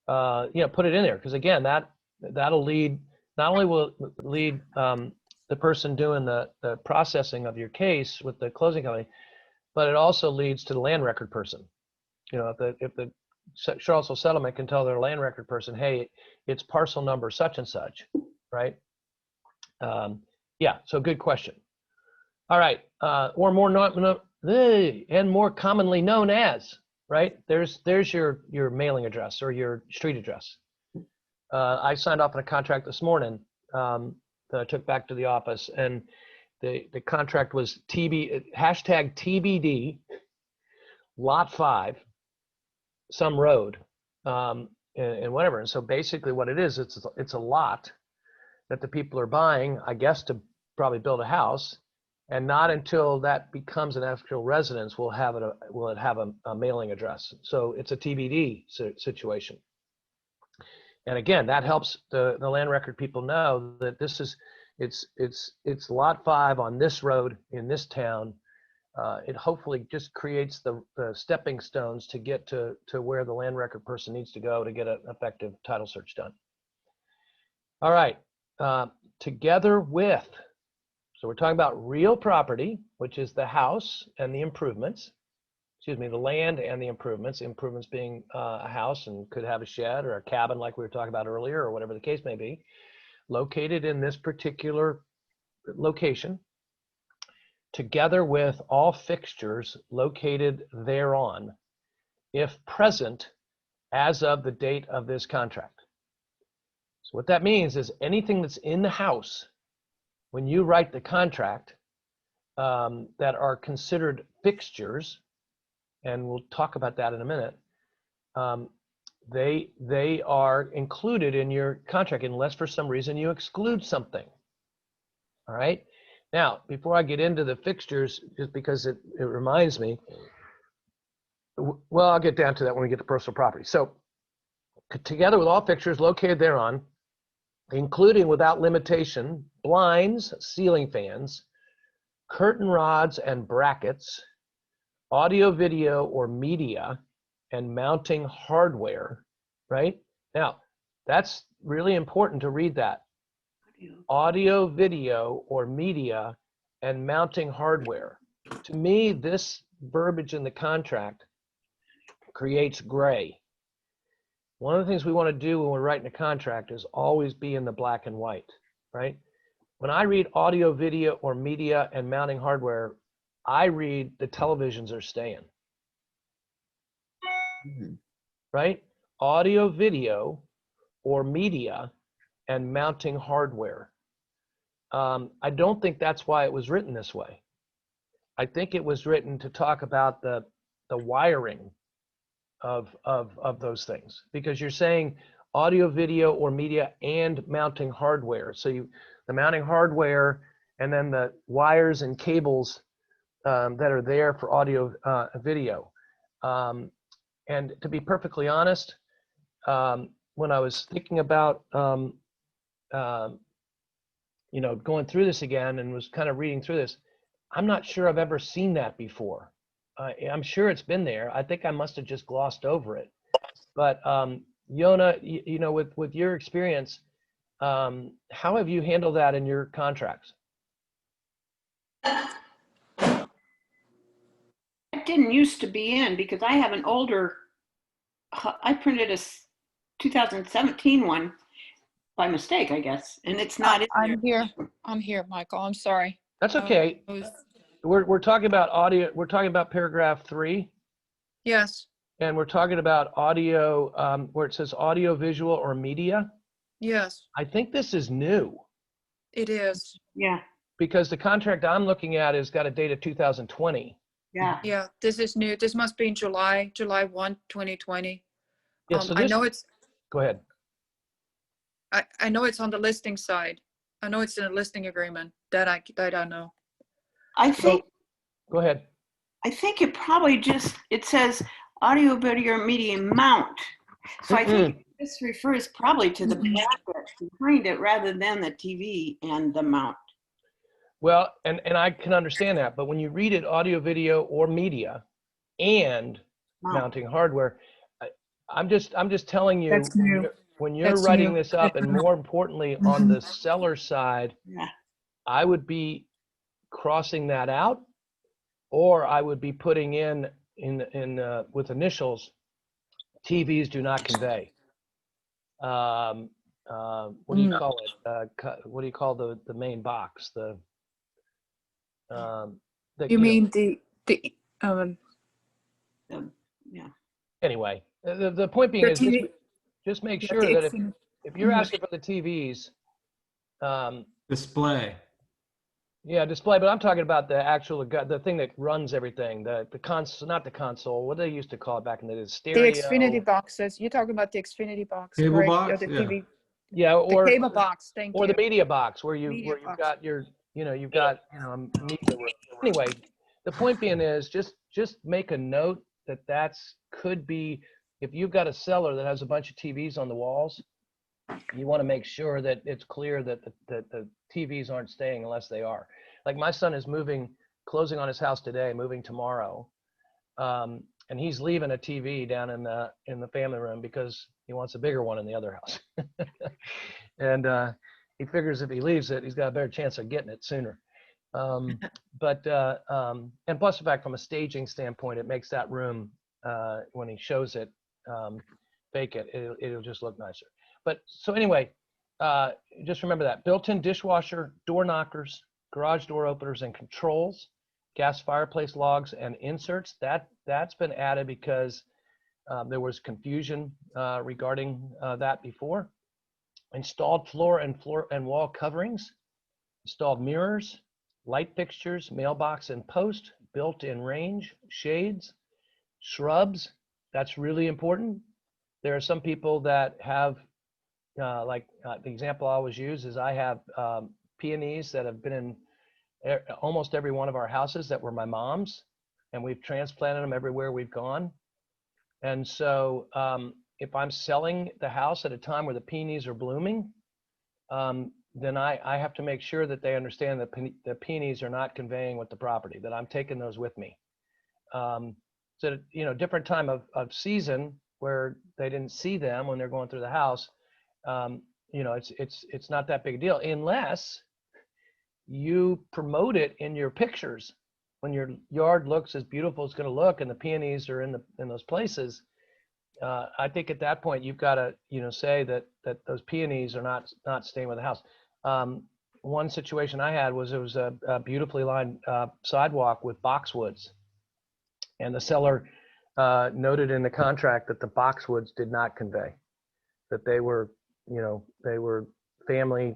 you know, put it in there. Because again, that'll lead, not only will it lead the person doing the processing of your case with the closing company, but it also leads to the land record person. You know, if the Charlottesville settlement can tell their land record person, hey, it's parcel number such and such, right? Yeah, so good question. All right, or more commonly known as, right? There's your mailing address or your street address. I signed off on a contract this morning that I took back to the office, and the contract was hashtag TBD, lot 5, some road, and whatever. And so basically what it is, it's a lot that the people are buying, I guess, to probably build a house. And not until that becomes an actual residence will it have a mailing address. So it's a TBD situation. And again, that helps the land record people know that it's lot 5 on this road in this town. It hopefully just creates the stepping stones to get to where the land record person needs to go to get an effective title search done. All right, together with, so we're talking about real property, which is the house and the improvements, excuse me, the land and the improvements being a house and could have a shed or a cabin like we were talking about earlier or whatever the case may be, located in this particular location, together with all fixtures located thereon, if present as of the date of this contract. So what that means is anything that's in the house when you write the contract that are considered fixtures, and we'll talk about that in a minute, they are included in your contract unless for some reason you exclude something. All right. Now, before I get into the fixtures, just because it reminds me, well, I'll get down to that when we get to personal property. So together with all fixtures located thereon, including without limitation, blinds, ceiling fans, curtain rods and brackets, audio, video, or media, and mounting hardware, right? Now, that's really important to read that. Audio, video, or media, and mounting hardware. To me, this verbiage in the contract creates gray. One of the things we want to do when we're writing a contract is always be in the black and white, right? When I read audio, video, or media and mounting hardware, I read the televisions are staying, right? Audio, video, or media and mounting hardware. I don't think that's why it was written this way. I think it was written to talk about the wiring of those things, because you're saying audio, video, or media and mounting hardware. So the mounting hardware and then the wires and cables that are there for audio, video. And to be perfectly honest, when I was thinking about, going through this again and was kind of reading through this, I'm not sure I've ever seen that before. I'm sure it's been there. I think I must have just glossed over it. But Yona, with your experience, how have you handled that in your contracts? It didn't used to be in because I have an older, I printed a 2017 one by mistake, I guess, and it's not in there. I'm here, Michael. I'm sorry. That's okay. We're talking about audio. We're talking about paragraph 3. Yes, And we're talking about audio, where it says audio, visual, or media. yes, I think this is new it is. Yeah, because the contract I'm looking at has got a date of 2020. yeah. Yeah, this is new. This must be in July 1, 2020. Yeah, so I this, know it's, go ahead. I know it's on the listing side. I know it's in a listing agreement that I know. I think, Go ahead. I think it probably it says audio, video, media mount. So I think this refers probably to the bracket behind it rather than the TV and the mount. Well, and I can understand that, but when you read it, audio, video, or media, and mounting hardware, I'm just telling you, That's new. when you're That's writing new. this up, and more importantly, on the seller side, Yeah. I would be crossing that out, or I would be putting in with initials, TVs do not convey. What do you call it? What do you call the main box? You mean the Yeah. Anyway, the point being The is TV just make yeah, sure the that if you're Mhm. asking for the TVs, Display. yeah, display, but I'm talking about the actual, the thing that runs everything, the console, not the console, what they used to call it back in the day, the stereo. Xfinity boxes. You're talking about the Xfinity box, Cable correct? box? Or the Yeah. TV, Yeah, the or cable box. Thank or you. the media box where Media you've box. got your, you've got, a media room. Anyway, the point being is just make a note that could be, if you've got a seller that has a bunch of TVs on the walls, you want to make sure that it's clear that the TVs aren't staying unless they are. Like my son is closing on his house today, moving tomorrow. And he's leaving a TV down in the family room because he wants a bigger one in the other house. And he figures if he leaves it, he's got a better chance of getting it sooner. And plus the fact from a staging standpoint, it makes that room, when he shows it vacant, it'll just look nicer. But so anyway, just remember that built-in dishwasher, door knockers, garage door openers and controls, gas fireplace logs and inserts, that's been added because there was confusion regarding that before. Installed floor and wall coverings, installed mirrors, light fixtures, mailbox and post, built-in range, shades, shrubs. That's really important. There are some people that have, the example I always use is I have peonies that have been in almost every one of our houses that were my mom's, and we've transplanted them everywhere we've gone. And so if I'm selling the house at a time where the peonies are blooming, then I have to make sure that they understand that the peonies are not conveying with the property, that I'm taking those with me. So, different time of season where they didn't see them when they're going through the house, it's not that big a deal unless you promote it in your pictures. When your yard looks as beautiful as it's going to look and the peonies are in those places, I think at that point you've got to say that those peonies are not staying with the house. One situation I had was it was a beautifully lined sidewalk with boxwoods, and the seller noted in the contract that the boxwoods did not convey, that they were family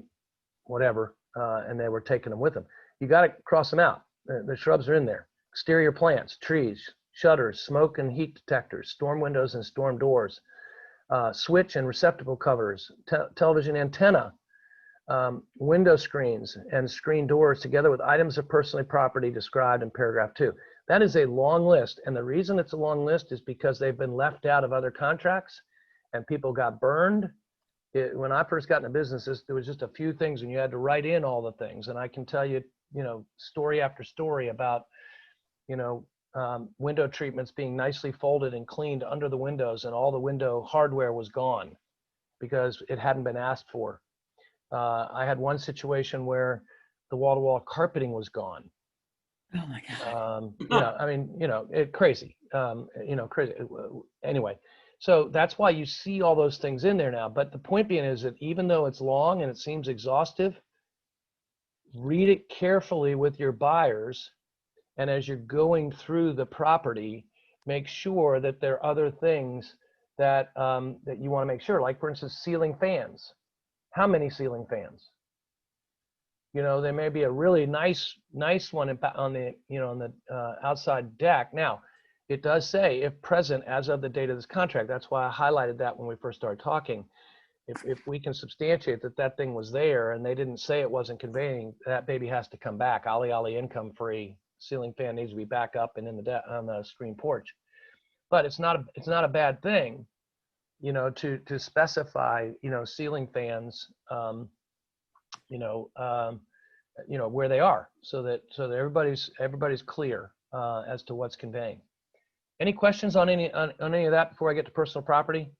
whatever, and they were taking them with them. You got to cross them out. The shrubs are in there. exterior plants, trees, shutters, smoke and heat detectors, storm windows and storm doors, switch and receptacle covers, television antenna, window screens and screen doors, together with items of personal property described in paragraph 2. That is a long list. And the reason it's a long list is because they've been left out of other contracts and people got burned. When I first got into businesses, there was just a few things and you had to write in all the things. And I can tell you, story after story about, window treatments being nicely folded and cleaned under the windows, and all the window hardware was gone because it hadn't been asked for. I had one situation where the wall-to-wall carpeting was gone. Oh my God. Crazy. Crazy. Anyway, so that's why you see all those things in there now. But the point being is that even though it's long and it seems exhaustive, read it carefully with your buyers. And as you're going through the property, make sure that there are other things that you want to make sure. Like, for instance, ceiling fans. How many ceiling fans? There may be a really nice one on the outside deck. Now, it does say, if present as of the date of this contract. That's why I highlighted that when we first started talking. If we can substantiate that thing was there and they didn't say it wasn't conveying, that baby has to come back. Ollie income free. Ceiling fan needs to be back up and on the screen porch. But it's not a bad thing, to specify, ceiling fans, where they are, so that everybody's clear as to what's conveying. Any questions on any of that before I get to personal property?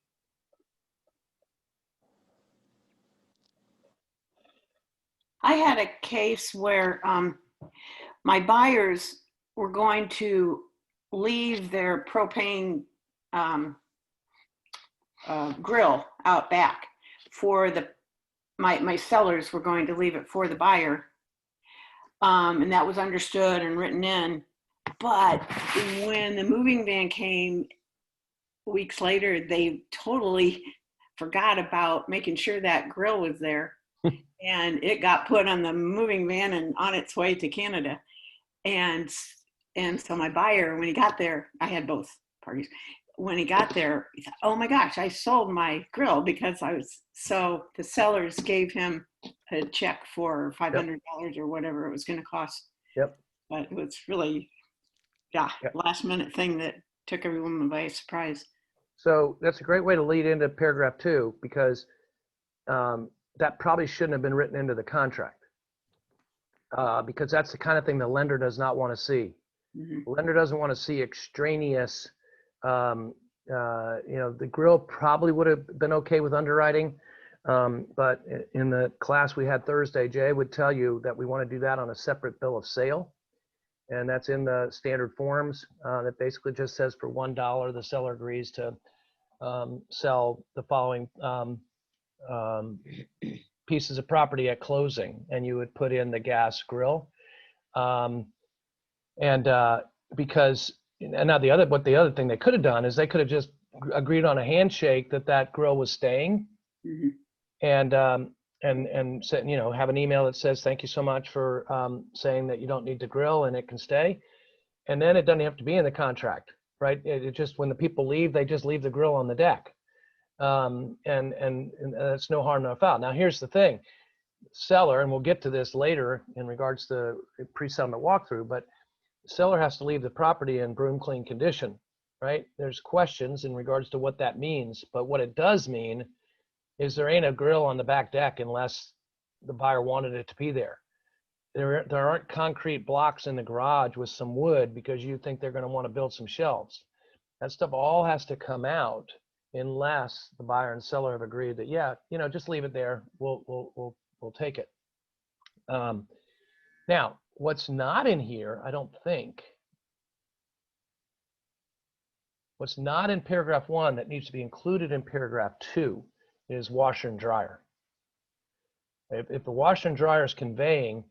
I had a case where my buyers were going to leave their propane grill out back for my sellers were going to leave it for the buyer. And that was understood and written in. But when the moving van came weeks later, they totally forgot about making sure that grill was there. And it got put on the moving van and on its way to Canada. And so my buyer, when he got there, I had both parties. When he got there, he thought, oh my gosh, I sold my grill because so the sellers gave him a check for $500 or whatever it was going to cost. Yep. But it was really, last minute thing that took everyone by surprise. So that's a great way to lead into paragraph 2, because that probably shouldn't have been written into the contract, because that's the kind of thing the lender does not want to see. Mm-hmm. The lender doesn't want to see extraneous, the grill probably would have been okay with underwriting. But in the class we had Thursday, Jay would tell you that we want to do that on a separate bill of sale. And that's in the standard forms that basically just says for $1, the seller agrees to sell the following pieces of property at closing, and you would put in the gas grill. Because now the other thing they could have done is they could have just agreed on a handshake that grill was staying. Mm-hmm. And said, have an email that says, thank you so much for saying that you don't need the grill and it can stay. And then it doesn't have to be in the contract, right? It just, when the people leave, they just leave the grill on the deck. And that's no harm, no foul. Now, here's the thing. Seller, and we'll get to this later in regards to pre-settlement walkthrough, but the seller has to leave the property in broom clean condition, right? There's questions in regards to what that means, but what it does mean is there ain't a grill on the back deck unless the buyer wanted it to be there. There aren't concrete blocks in the garage with some wood because you think they're going to want to build some shelves. That stuff all has to come out unless the buyer and seller have agreed that, just leave it there. We'll take it. Now, what's not in here, I don't think, what's not in paragraph 1 that needs to be included in paragraph 2 is washer and dryer. If the washer and dryer is conveying,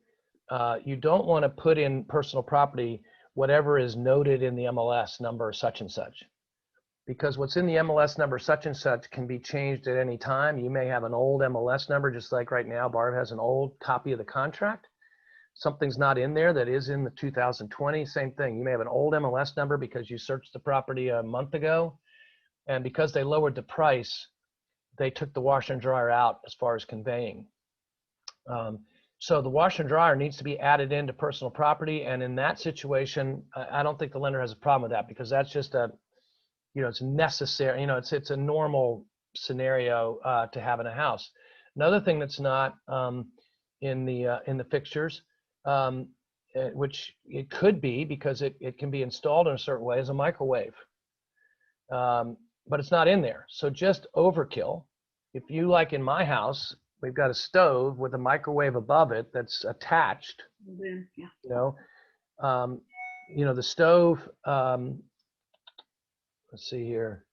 you don't want to put in personal property whatever is noted in the MLS number such and such, because what's in the MLS number such and such can be changed at any time. You may have an old MLS number, just like right now Barb has an old copy of the contract. something's not in there that is in the 2020, same thing. You may have an old MLS number because you searched the property a month ago, and because they lowered the price, they took the washer and dryer out as far as conveying. So the washer and dryer needs to be added into personal property, and in that situation, I don't think the lender has a problem with that, because that's just a, it's necessary. It's a normal scenario to have in a house. Another thing that's not in the fixtures, which it could be because it can be installed in a certain way, is a microwave, but it's not in there. So just overkill. If you, like in my house, we've got a stove with a microwave above it that's attached. Yeah. The stove. Let's see here.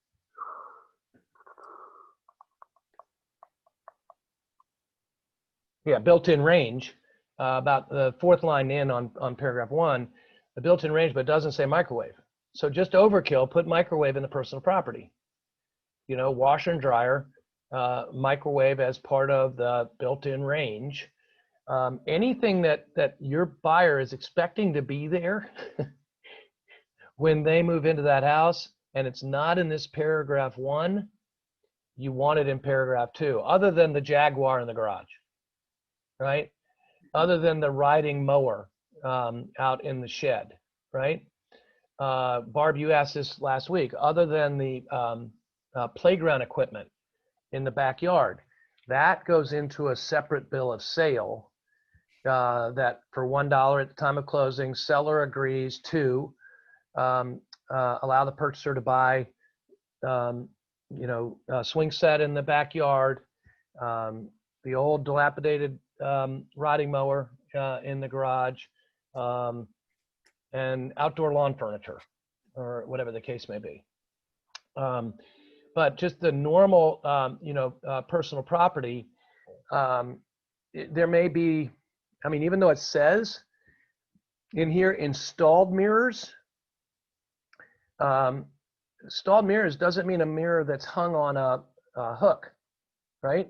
Yeah, built-in range. About the fourth line in on paragraph 1, the built-in range, but it doesn't say microwave. So just overkill. Put microwave in the personal property. Washer and dryer. Microwave as part of the built-in range. Anything that your buyer is expecting to be there when they move into that house, and it's not in this paragraph 1, you want it in paragraph 2, other than the Jaguar in the garage, right? Other than the riding mower out in the shed, right? Barb, you asked this last week. Other than the playground equipment in the backyard, that goes into a separate bill of sale that for $1 at the time of closing, seller agrees to allow the purchaser to buy a swing set in the backyard, the old dilapidated riding mower in the garage, and outdoor lawn furniture, or whatever the case may be. But just the normal, personal property, there may be, even though it says in here installed mirrors, installed mirrors doesn't mean a mirror that's hung on a hook, right?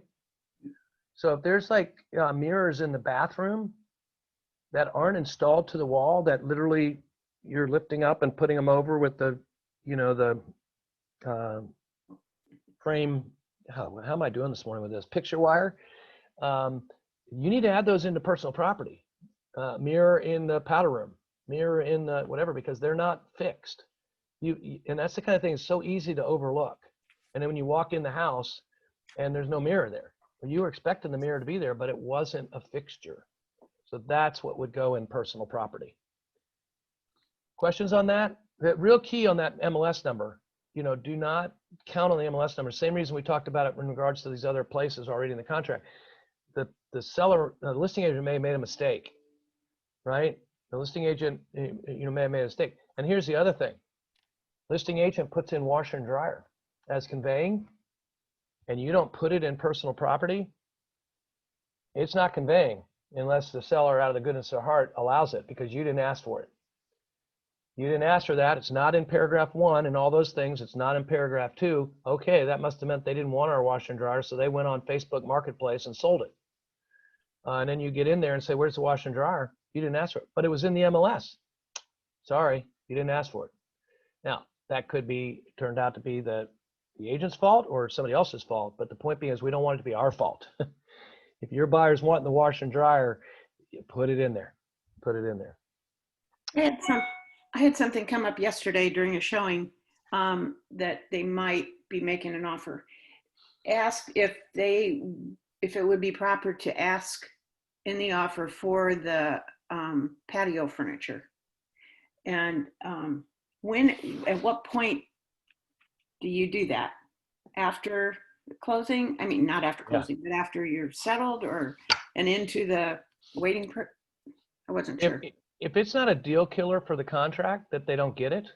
So if there's like mirrors in the bathroom that aren't installed to the wall, that literally you're lifting up and putting them over with the frame, how am I doing this morning with this? Picture wire. You need to add those into personal property. Mirror in the powder room, mirror in the whatever, because they're not fixed. And that's the kind of thing that's so easy to overlook. And then when you walk in the house and there's no mirror there, you were expecting the mirror to be there, but it wasn't a fixture. So that's what would go in personal property. Questions on that? The real key on that MLS number, do not count on the MLS number. Same reason we talked about it in regards to these other places already in the contract. The seller, the listing agent may have made a mistake, right? The listing agent, may have made a mistake. And here's the other thing. Listing agent puts in washer and dryer as conveying, and you don't put it in personal property, it's not conveying unless the seller, out of the goodness of their heart, allows it, because you didn't ask for it. You didn't ask for that. It's not in paragraph 1 and all those things. It's not in paragraph 2. Okay, that must have meant they didn't want our washer and dryer, so they went on Facebook Marketplace and sold it. And then you get in there and say, where's the washer and dryer? You didn't ask for it, but it was in the MLS. Sorry, you didn't ask for it. Now, that could be turned out to be the agent's fault or somebody else's fault, but the point being is we don't want it to be our fault. If your buyer's wanting the washer and dryer, you put it in there. Put it in there. I had something come up yesterday during a showing that they might be making an offer. Ask if it would be proper to ask in the offer for the patio furniture, and at what point do you do that? After closing? I mean, not after closing, but after you're settled, and into the waiting. I wasn't sure. If it's not a deal killer for the contract that they don't get it,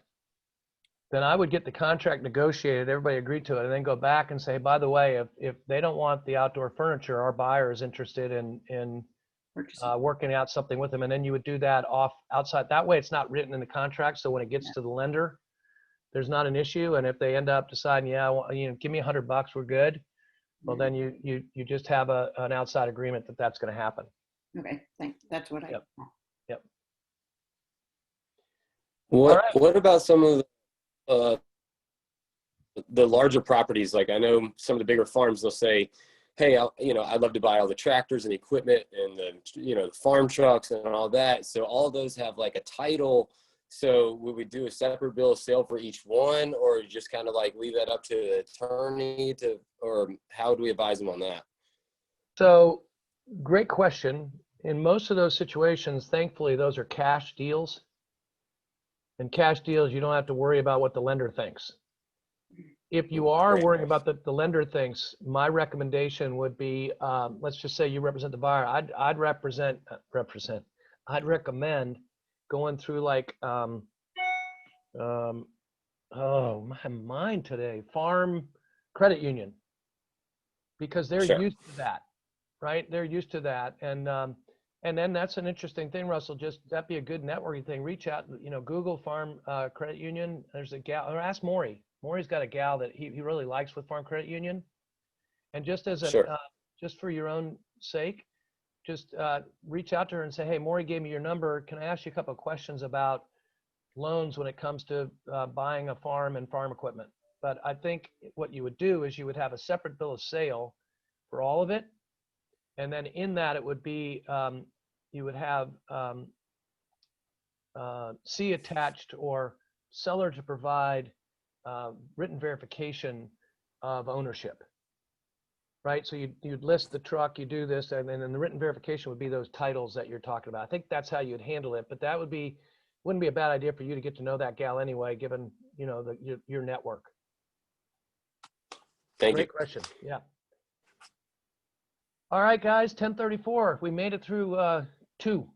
then I would get the contract negotiated, everybody agreed to it, and then go back and say, by the way, if they don't want the outdoor furniture, our buyer is interested in working out something with them. And then you would do that outside. That way it's not written in the contract. So when it gets to the lender, there's not an issue. And if they end up deciding, give me $100, we're good. Well, then you just have an outside agreement that's going to happen. Okay, thanks. That's what I. Yep. What right. what about some of the larger properties? Like I know some of the bigger farms, they'll say, hey, I'd love to buy all the tractors and equipment and the farm trucks and all that. So all those have like a title. So would we do a separate bill of sale for each one, or just kind of like leave that up to the attorney or how do we advise them on that? So great question. In most of those situations, thankfully, those are cash deals. And cash deals, you don't have to worry about what the lender thinks. If you are Great. worrying about the lender thinks, my recommendation would be, let's just say you represent the buyer. I'd recommend going through like, oh, my mind today, Farm Credit Union, because they're Sure. used to that, right? They're used to that. And then that's an interesting thing, Russell, that'd be a good networking thing. Reach out, Google Farm Credit Union. There's a gal, or ask Maury. Maury's got a gal that he really likes with Farm Credit Union. And just as Sure. just for your own sake, just reach out to her and say, hey, Maury gave me your number. Can I ask you a couple of questions about loans when it comes to buying a farm and farm equipment? But I think what you would do is you would have a separate bill of sale for all of it. And then in that, it would be, you would have C attached or seller to provide written verification of ownership, right? So you'd list the truck, you do this, and then the written verification would be those titles that you're talking about. I think that's how you'd handle it, but that wouldn't be a bad idea for you to get to know that gal anyway, given, your network. Thank Great you. question. Yeah. All right, guys, 10:34. We made it through 2.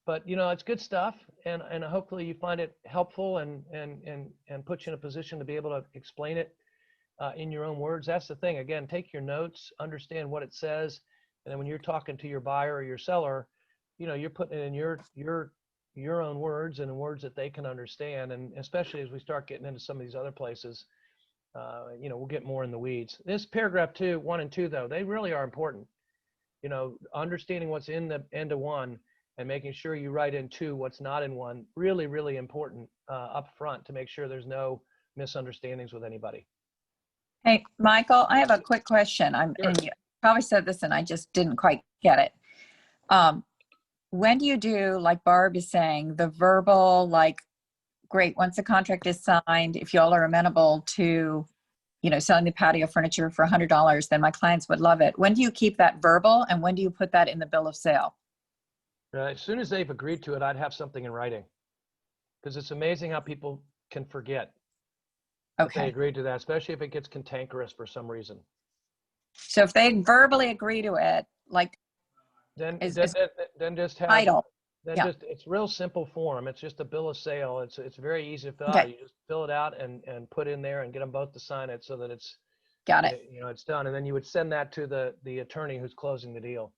But it's good stuff, and hopefully you find it helpful and put you in a position to be able to explain it in your own words. That's the thing. Again, take your notes, understand what it says, and then when you're talking to your buyer or your seller, you're putting it in your own words and in words that they can understand. And especially as we start getting into some of these other places, we'll get more in the weeds. This paragraph 1 and 2, though, they really are important. Understanding what's in the end of 1 and making sure you write in 2 what's not in 1, really, really important up front to make sure there's no misunderstandings with anybody. Hey, Michael, I have a quick question. Sure. And you probably said this and I just didn't quite get it. When do you do, like Barb is saying, the verbal, like, great, once the contract is signed, if y'all are amenable to, selling the patio furniture for $100, then my clients would love it. When do you keep that verbal and when do you put that in the bill of sale? As soon as they've agreed to it, I'd have something in writing, because it's amazing how people can forget that they Okay. agreed to that, especially if it gets cantankerous for some reason. So if they verbally agree to it, like Then Is- just have title, Then it's real simple form. It's just a bill of sale. It's very easy to fill Okay. out. You just fill it out and put in there and get them both to sign it so that it's got it. it's done. And then you would send that to the attorney who's closing the deal.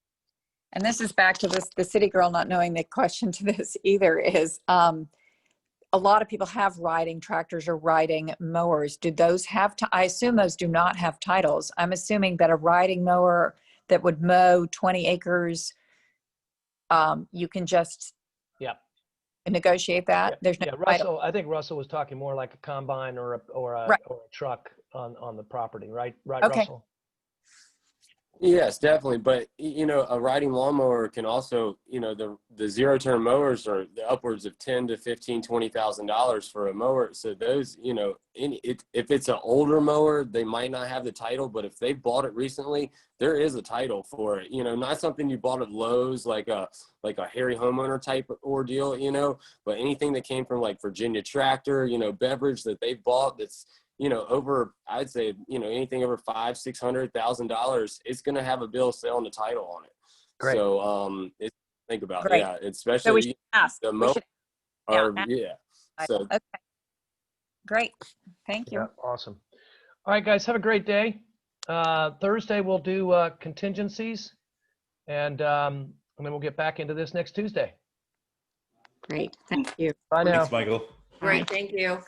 And this is back to the city girl not knowing the question to this either is, a lot of people have riding tractors or riding mowers. Do those have I assume those do not have titles. I'm assuming that a riding mower that would mow 20 acres, you can just negotiate that. There's no title. Russell, I think Russell was talking more like a combine or a truck on the property, right? Right, Okay. Russell? Yes, definitely. But a riding lawnmower can also, the zero-turn mowers are upwards of $10,000 to $15,000, $20,000 for a mower. So those, if it's an older mower, they might not have the title. But if they bought it recently, there is a title for it. Not something you bought at Lowe's, like a hairy homeowner type ordeal. But anything that came from like Virginia Tractor, beverage that they bought that's over, I'd say, anything over $500,000-$600,000, it's going to have a bill of sale and a title on it. Great. So, think about it. Great. Yeah, So we especially should ask. the We mower. should- Yeah. So Okay. Great. Thank you. Yeah, awesome. All right, guys, have a great day. Thursday we'll do contingencies, and then we'll get back into this next Tuesday. Great. Thank you. Bye now. Thanks, Michael. Great. Thank you.